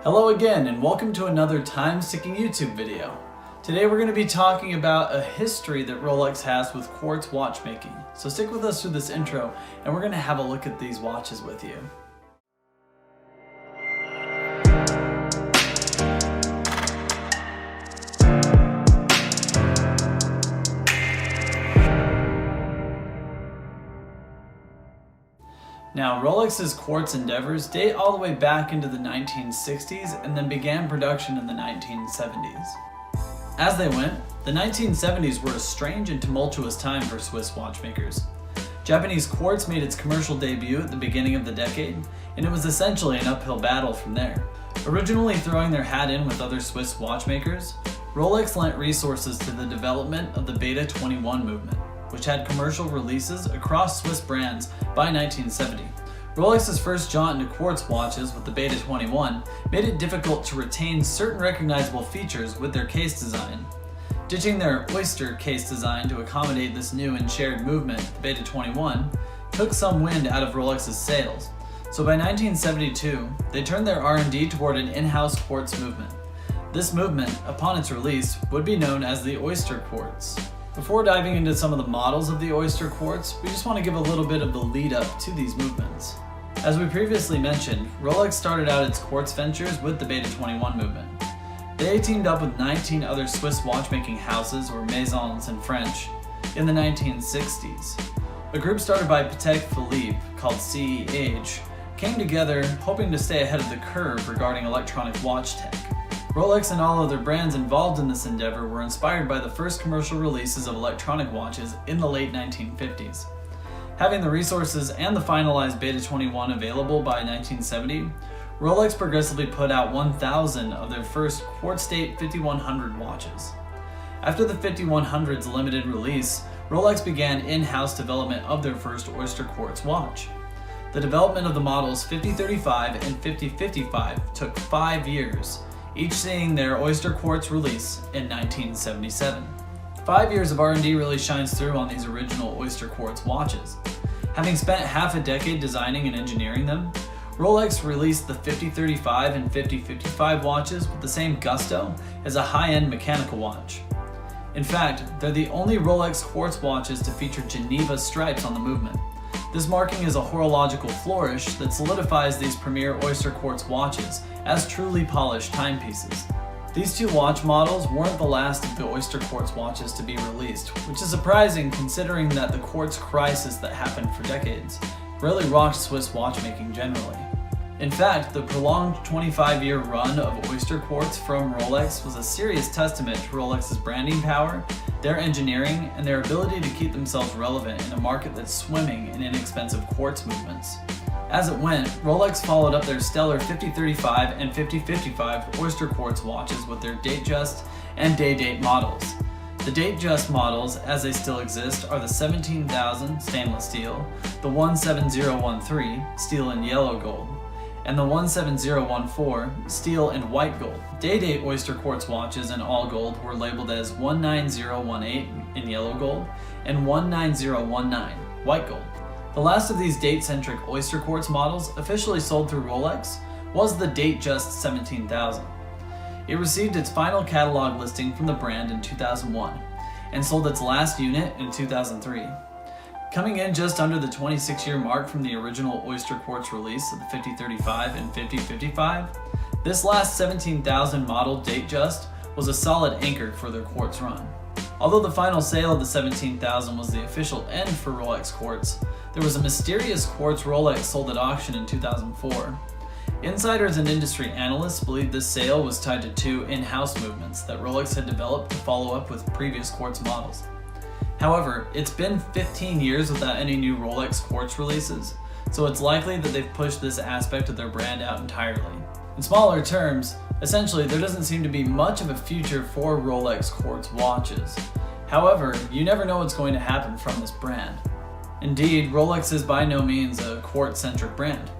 Hello again and welcome to another time-sticking YouTube video. Today we're going to be talking about a history that Rolex has with quartz watchmaking. So stick with us through this intro and we're going to have a look at these watches with you. Now, Rolex's quartz endeavors date all the way back into the 1960s and then began production in the 1970s. As they went, the 1970s were a strange and tumultuous time for Swiss watchmakers. Japanese quartz made its commercial debut at the beginning of the decade, and it was essentially an uphill battle from there. Originally throwing their hat in with other Swiss watchmakers, Rolex lent resources to the development of the Beta 21 movement, which had commercial releases across Swiss brands by 1970. Rolex's first jaunt into quartz watches with the Beta 21 made it difficult to retain certain recognizable features with their case design. Ditching their oyster case design to accommodate this new and shared movement, the Beta 21 took some wind out of Rolex's sails. So by 1972, they turned their R&D toward an in-house quartz movement. This movement, upon its release, would be known as the oyster quartz. Before diving into some of the models of the oyster quartz, we just want to give a little bit of the lead up to these movements. As we previously mentioned, Rolex started out its quartz ventures with the Beta 21 movement. They teamed up with 19 other Swiss watchmaking houses, or maisons in French, in the 1960s. A group started by Patek Philippe called CEH came together hoping to stay ahead of the curve regarding electronic watch tech. Rolex and all other brands involved in this endeavor were inspired by the first commercial releases of electronic watches in the late 1950s. Having the resources and the finalized Beta 21 available by 1970, Rolex progressively put out 1,000 of their first quartz-date 5100 watches. After the 5100's limited release, Rolex began in-house development of their first oyster quartz watch. The development of the models 5035 and 5055 took 5 years, each seeing their oyster quartz release in 1977. 5 years of R&D really shines through on these original oyster quartz watches. Having spent half a decade designing and engineering them, Rolex released the 5035 and 5055 watches with the same gusto as a high-end mechanical watch. In fact, they're the only Rolex quartz watches to feature Geneva stripes on the movement. This marking is a horological flourish that solidifies these premier oyster quartz watches as truly polished timepieces. These two watch models weren't the last of the oyster quartz watches to be released, which is surprising considering that the quartz crisis that happened for decades really rocked Swiss watchmaking generally. In fact, the prolonged 25-year run of oyster quartz from Rolex was a serious testament to Rolex's branding power, their engineering, and their ability to keep themselves relevant in a market that's swimming in inexpensive quartz movements. As it went, Rolex followed up their stellar 5035 and 5055 oyster quartz watches with their Datejust and Day-Date models. The Datejust models, as they still exist, are the 17,000 stainless steel, the 17013 steel and yellow gold, and the 17014 steel and white gold. Day-Date oyster quartz watches in all gold were labeled as 19018 in yellow gold and 19019 white gold. The last of these date-centric oyster quartz models officially sold through Rolex was the Datejust 17,000. It received its final catalog listing from the brand in 2001 and sold its last unit in 2003. Coming in just under the 26-year mark from the original oyster quartz release of the 5035 and 5055, this last 17,000 model Datejust was a solid anchor for their quartz run. Although the final sale of the 17,000 was the official end for Rolex quartz, there was a mysterious quartz Rolex sold at auction in 2004. Insiders and industry analysts believe this sale was tied to two in-house movements that Rolex had developed to follow up with previous quartz models. However, it's been 15 years without any new Rolex quartz releases, so it's likely that they've pushed this aspect of their brand out entirely. In smaller terms, essentially there doesn't seem to be much of a future for Rolex quartz watches. However, you never know what's going to happen from this brand. Indeed, Rolex is by no means a quartz-centric brand.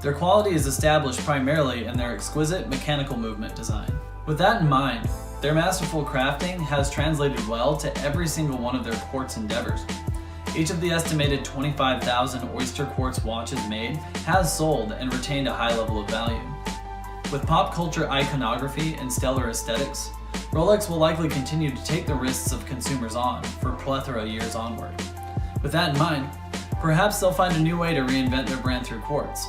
Their quality is established primarily in their exquisite mechanical movement design. With that in mind, their masterful crafting has translated well to every single one of their quartz endeavors. Each of the estimated 25,000 oyster quartz watches made has sold and retained a high level of value. With pop culture iconography and stellar aesthetics, Rolex will likely continue to take the wrists of consumers on for a plethora of years onward. With that in mind, perhaps they'll find a new way to reinvent their brand through quartz.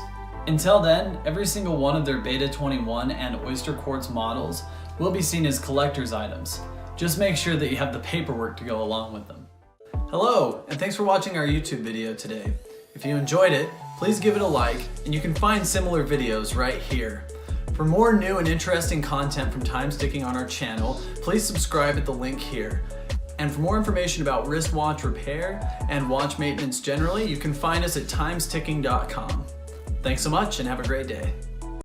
Until then, every single one of their Beta 21 and Oyster Quartz models will be seen as collector's items. Just make sure that you have the paperwork to go along with them. Hello, and thanks for watching our YouTube video today. If you enjoyed it, please give it a like, and you can find similar videos right here. For more new and interesting content from Timesticking on our channel, please subscribe at the link here. And for more information about wristwatch repair and watch maintenance generally, you can find us at timesticking.com. Thanks so much and have a great day.